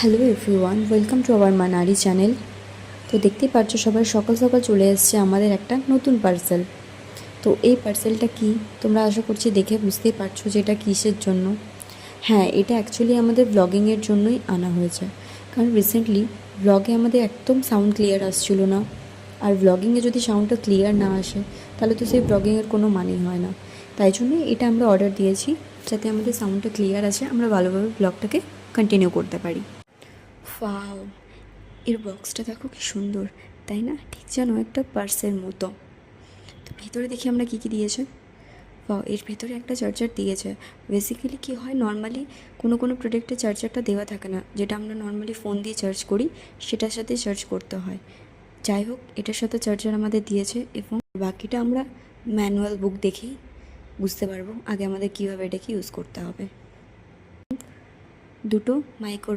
Hello everyone, welcome to our মানারি channel. তো দেখতেই পাচ্ছ সবাই সকাল সকাল চলে এসছে আমাদের একটা নতুন পার্সেল। তো এই পার্সেলটা কি তোমরা আশা করছি দেখে বুঝতেই পারছো যে এটা কিসের জন্য। হ্যাঁ, এটা অ্যাকচুয়ালি আমাদের ব্লগিংয়ের জন্যই আনা হয়েছে, কারণ রিসেন্টলি ব্লগে আমাদের একদম সাউন্ড ক্লিয়ার আসছিল না। আর ব্লগিংয়ে যদি সাউন্ডটা ক্লিয়ার না আসে তাহলে তো সেই ব্লগিংয়ের কোনো মানেই হয় না। তাই জন্যই এটা আমরা অর্ডার দিয়েছি, যাতে আমাদের সাউন্ডটা ক্লিয়ার আসে, আমরা ভালোভাবে ব্লগটাকে কন্টিনিউ করতে পারি। ওয়াও, এর বক্সটা দেখো কি সুন্দর, তাই না? ঠিক যেন একটা পার্সের মতো। তো ভেতরে দেখি আমরা কী কী দিয়েছে। ওয়াও, এর ভেতরে একটা চার্জার দিয়েছে। বেসিক্যালি কী হয়, নর্মালি কোনো প্রোডাক্টে চার্জারটা দেওয়া থাকে না, যেটা আমরা নর্মালি ফোন দিয়ে চার্জ করি সেটার সাথে চার্জ করতে হয়। যাই হোক, এটার সাথে চার্জার আমাদের দিয়েছে, এবং বাকিটা আমরা ম্যানুয়াল বুক দেখেই বুঝতে পারবো আগে আমাদের কীভাবে এটাকে ইউজ করতে হবে। দুটো মাইক্রো